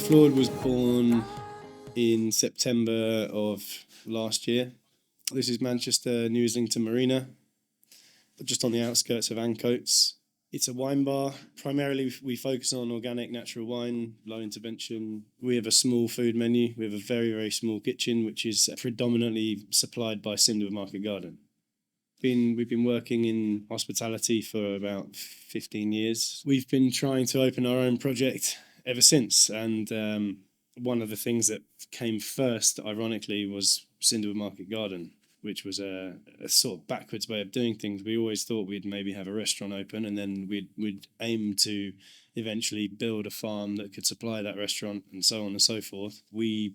Flawed was born in September of last year. This is Manchester, New Islington Marina, just on the outskirts of Ancoats. It's a wine bar. Primarily, we focus on organic, natural wine, low intervention. We have a small food menu. We have a very, very small kitchen, which is predominantly supplied by Cinderwood Market Garden. We've been working in hospitality for about 15 years. We've been trying to open our own project ever since, and one of the things that came first, ironically, was Cinderwood Market Garden, which was a sort of backwards way of doing things. We always thought we'd maybe have a restaurant open, and then we'd aim to eventually build a farm that could supply that restaurant, and so on and so forth. We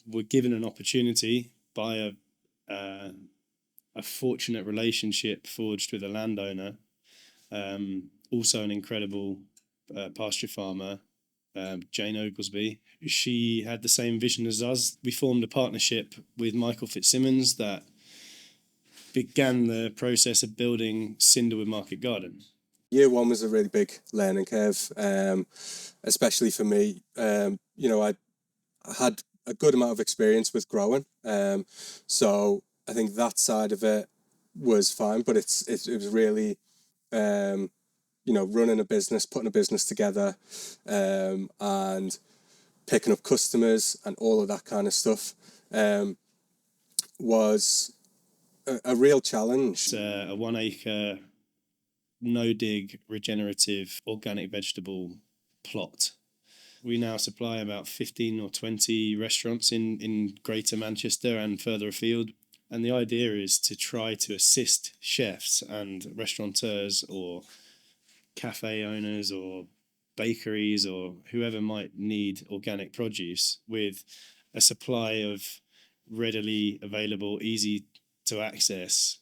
were given an opportunity by a fortunate relationship forged with a landowner, also an incredible pasture farmer, Jane Oglesby. She had the same vision as us. We formed a partnership with Michael Fitzsimmons that began the process of building Cinderwood Market Garden. Year one was a really big learning curve, especially for me. I had a good amount of experience with growing, so I think that side of it was fine, but it was really, running a business, putting a business together, and picking up customers and all of that kind of stuff was a real challenge. It's a 1 acre, no dig, regenerative, organic vegetable plot. We now supply about 15 or 20 restaurants in Greater Manchester and further afield. And the idea is to try to assist chefs and restaurateurs or cafe owners or bakeries or whoever might need organic produce with a supply of readily available, easy to access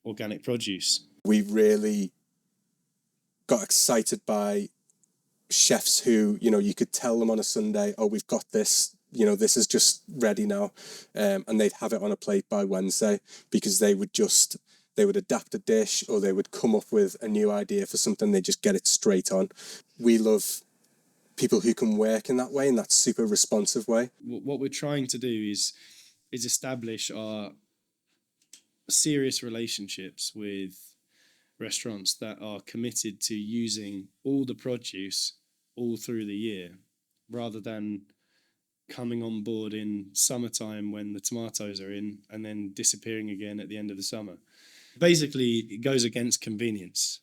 organic produce. We really got excited by chefs who, you could tell them on a Sunday, oh, we've got this, this is just ready now. And they'd have it on a plate by Wednesday because they would adapt a dish, or they would come up with a new idea for something. They just get it straight on. We love people who can work in that way, in that super responsive way. What we're trying to do is establish our serious relationships with restaurants that are committed to using all the produce all through the year, rather than coming on board in summertime when the tomatoes are in and then disappearing again at the end of the summer. Basically, it goes against convenience.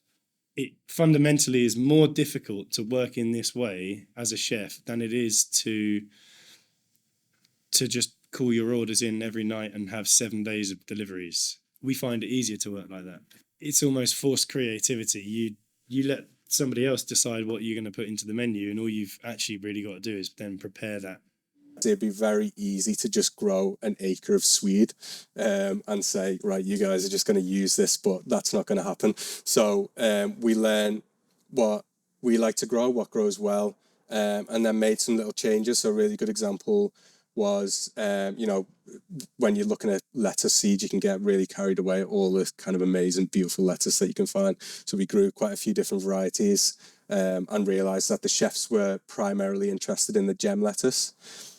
It fundamentally is more difficult to work in this way as a chef than it is to just call your orders in every night and have 7 days of deliveries. We find it easier to work like that. It's almost forced creativity. You let somebody else decide what you're going to put into the menu, and all you've actually really got to do is then prepare that. It'd be very easy to just grow an acre of swede and say, right, you guys are just going to use this, but that's not going to happen. So we learn what we like to grow, what grows well, and then made some little changes. So a really good example was, when you're looking at lettuce seeds, you can get really carried away at all the kind of amazing, beautiful lettuce that you can find. So we grew quite a few different varieties and realised that the chefs were primarily interested in the gem lettuce.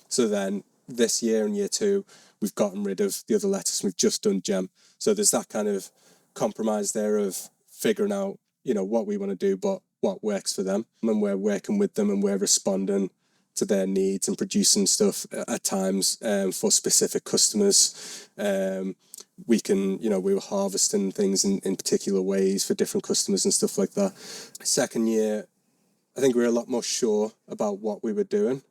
So then this year in year two, we've gotten rid of the other lettuce and we've just done gem. So there's that kind of compromise there of figuring out, what we want to do, but what works for them. And we're working with them and we're responding to their needs and producing stuff at times for specific customers. We were harvesting things in particular ways for different customers and stuff like that. Second year, I think we were a lot more sure about what we were doing,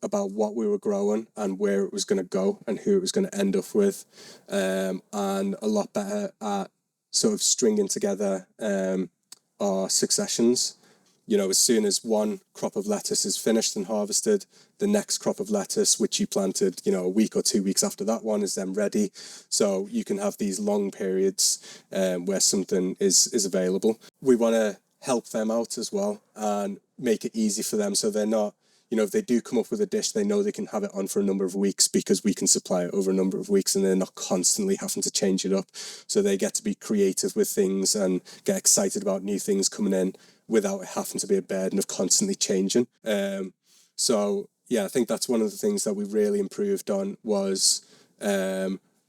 about what we were growing and where it was going to go and who it was going to end up with, and a lot better at sort of stringing together our successions. As soon as one crop of lettuce is finished and harvested, the next crop of lettuce, which you planted, a week or 2 weeks after that one, is then ready. So you can have these long periods where something is available. We want to help them out as well and make it easy for them, so they're not, if they do come up with a dish, they know they can have it on for a number of weeks because we can supply it over a number of weeks, and they're not constantly having to change it up. So they get to be creative with things and get excited about new things coming in without it having to be a burden of constantly changing. So yeah, I think that's one of the things that we really improved on was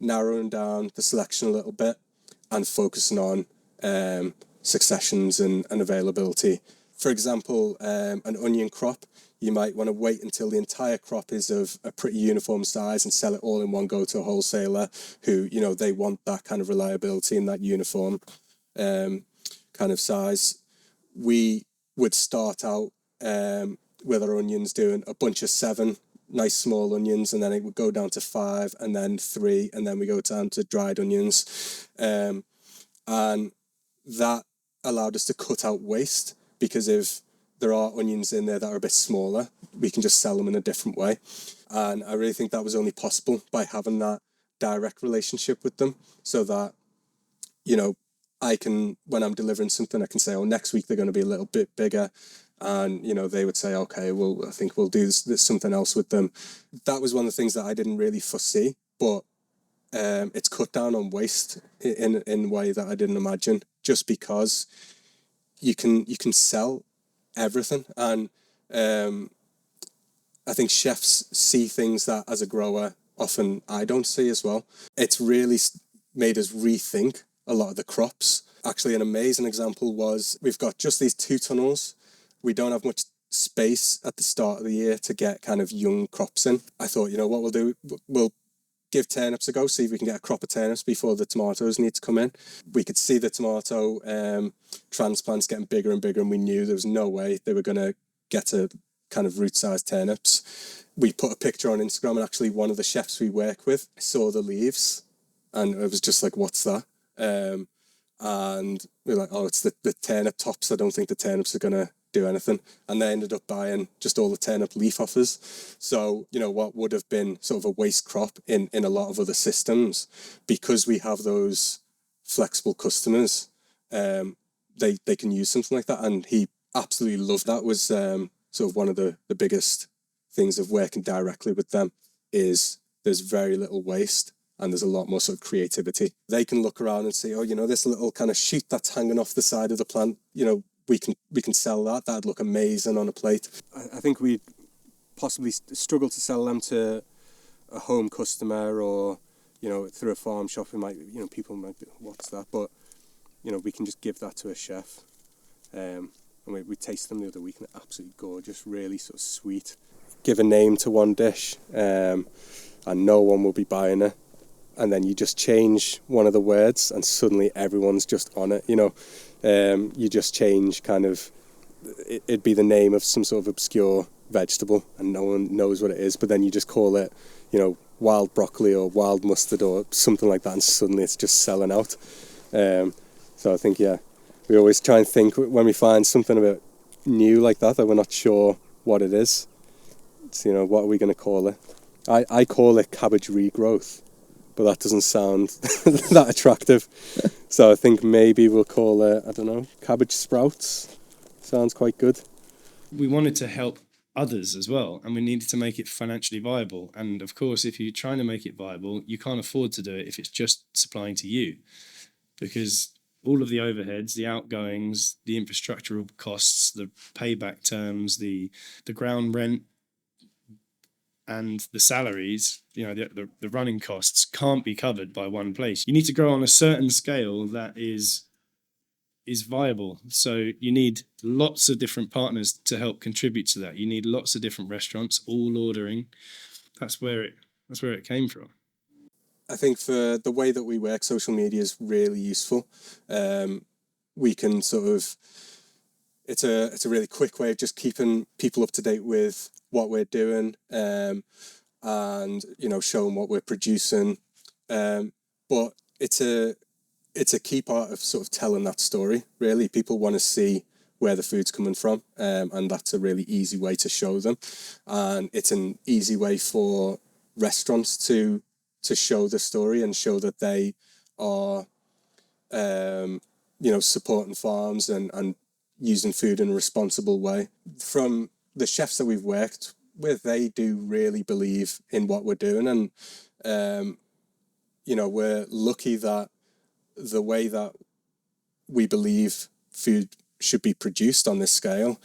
narrowing down the selection a little bit and focusing on successions and availability. For example, an onion crop, you might want to wait until the entire crop is of a pretty uniform size and sell it all in one go to a wholesaler who, they want that kind of reliability and that uniform kind of size. We would start out with our onions doing a bunch of 7 nice small onions, and then it would go down to 5 and then 3, and then we go down to dried onions. And that allowed us to cut out waste, because if there are onions in there that are a bit smaller, we can just sell them in a different way. And I really think that was only possible by having that direct relationship with them, so that, I can, when I'm delivering something, I can say, oh, next week they're going to be a little bit bigger. And, they would say, okay, well, I think we'll do this something else with them. That was one of the things that I didn't really foresee, but it's cut down on waste in a way that I didn't imagine, just because you can sell everything. And I think chefs see things that as a grower often I don't see as well. It's really made us rethink a lot of the crops. Actually, an amazing example was we've got just these 2 tunnels. We don't have much space at the start of the year to get kind of young crops in. I thought, what we'll do, we'll give turnips a go, see if we can get a crop of turnips before the tomatoes need to come in. We could see the tomato transplants getting bigger and bigger, and we knew there was no way they were going to get to kind of root-sized turnips. We put a picture on Instagram, and actually one of the chefs we work with saw the leaves, and it was just like, what's that? And we were like, oh, it's the turnip tops. I don't think the turnips are going to do anything. And they ended up buying just all the turnip leaf offers. So, what would have been sort of a waste crop in a lot of other systems, because we have those flexible customers, they can use something like that. And he absolutely loved that. Was sort of one of the biggest things of working directly with them, is there's very little waste. And there's a lot more sort of creativity. They can look around and say, oh, this little kind of shoot that's hanging off the side of the plant, we can sell that. That'd look amazing on a plate. I think we'd possibly struggle to sell them to a home customer, or, through a farm shop. We might, people might be, what's that? But, we can just give that to a chef. And we tasted them the other week, and they're absolutely gorgeous, really sort of sweet. Give a name to one dish, and no one will be buying it. And then you just change one of the words, and suddenly everyone's just on it. You just change kind of, it'd be the name of some sort of obscure vegetable, and no one knows what it is. But then you just call it, wild broccoli or wild mustard or something like that, and suddenly it's just selling out. So I think, we always try and think when we find something a bit new like that we're not sure what it is. It's, what are we going to call it? I call it cabbage regrowth, but that doesn't sound that attractive. So I think maybe we'll call it, I don't know, cabbage sprouts. Sounds quite good. We wanted to help others as well, and we needed to make it financially viable. And of course, if you're trying to make it viable, you can't afford to do it if it's just supplying to you, because all of the overheads, the outgoings, the infrastructural costs, the payback terms, the ground rent, and the salaries, the running costs can't be covered by one place. You need to grow on a certain scale that is viable. So you need lots of different partners to help contribute to that. You need lots of different restaurants all ordering. That's where it came from. I think for the way that we work, social media is really useful. We can sort of, it's a really quick way of just keeping people up to date with what we're doing, and showing what we're producing, but it's a key part of sort of telling that story. Really, people want to see where the food's coming from, and that's a really easy way to show them, and it's an easy way for restaurants to show the story and show that they are supporting farms and using food in a responsible way. From the chefs that we've worked with, they do really believe in what we're doing, and we're lucky that the way that we believe food should be produced on this scale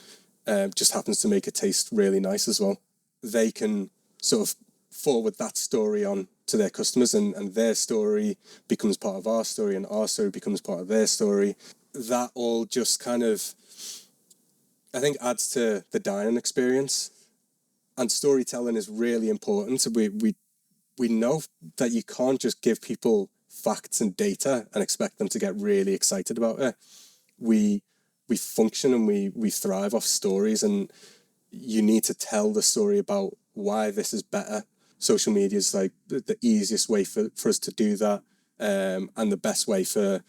just happens to make it taste really nice as well. They can sort of forward that story on to their customers, and their story becomes part of our story, and our story becomes part of their story. That all just kind of, I think, adds to the dining experience. And storytelling is really important. We know that you can't just give people facts and data and expect them to get really excited about it. We function and we thrive off stories, and you need to tell the story about why this is better. Social media is like the easiest way for us to do that, and the best way for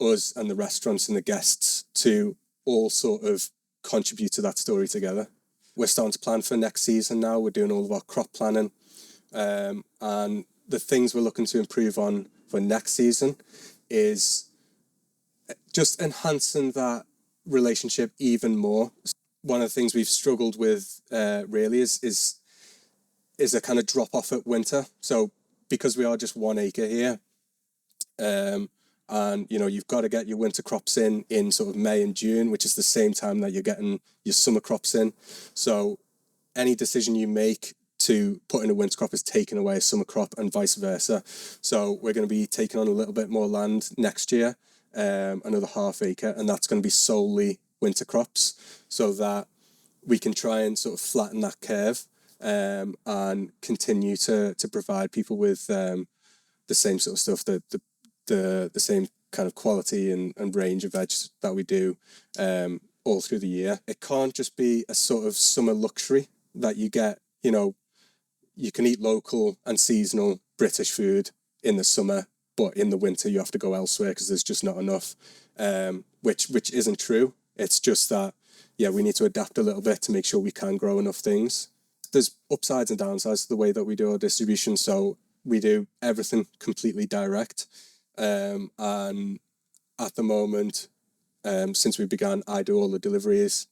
us and the restaurants and the guests to all sort of contribute to that story together. We're starting to plan for next season now. We're doing all of our crop planning, and the things we're looking to improve on for next season is just enhancing that relationship even more. One of the things we've struggled with really is a kind of drop off at winter. So because we are just 1 acre here, and you've got to get your winter crops in sort of May and June, which is the same time that you're getting your summer crops in. So any decision you make to put in a winter crop is taking away a summer crop, and vice versa. So we're going to be taking on a little bit more land next year, another ½ acre, and that's going to be solely winter crops, so that we can try and sort of flatten that curve, and continue to provide people with the same sort of stuff, the same kind of quality and range of veg that we do all through the year. It can't just be a sort of summer luxury that you get. You can eat local and seasonal British food in the summer, but in the winter you have to go elsewhere because there's just not enough, which isn't true. It's just that, we need to adapt a little bit to make sure we can grow enough things. There's upsides and downsides to the way that we do our distribution. So we do everything completely direct. And at the moment, since we began, I do all the deliveries.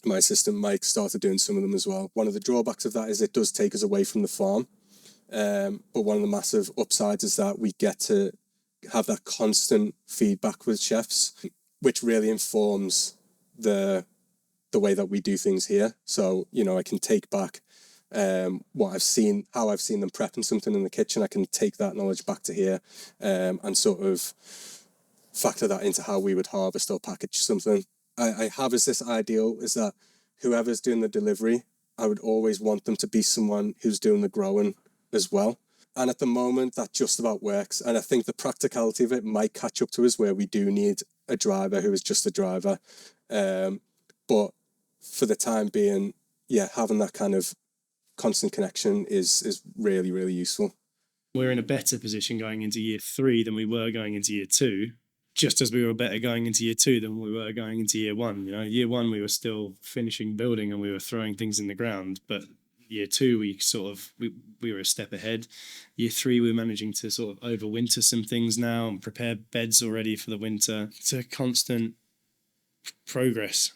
My assistant Mike started doing some of them as well. One of the drawbacks of that is it does take us away from the farm. But one of the massive upsides is that we get to have that constant feedback with chefs, which really informs the way that we do things here. So, I can take back what I've seen, how I've seen them prepping something in the kitchen. I can take that knowledge back to here, and sort of factor that into how we would harvest or package something. I have as this ideal is that whoever's doing the delivery, I would always want them to be someone who's doing the growing as well. And at the moment, that just about works. And I think the practicality of it might catch up to us where we do need a driver who is just a driver. But for the time being, having that kind of constant connection is really, really useful. We're in a better position going into year 3 than we were going into year 2. Just as we were better going into year 2 than we were going into year 1. Year 1 we were still finishing building and we were throwing things in the ground, but year 2 we were a step ahead. Year 3 we're managing to sort of overwinter some things now and prepare beds already for the winter. It's a constant progress.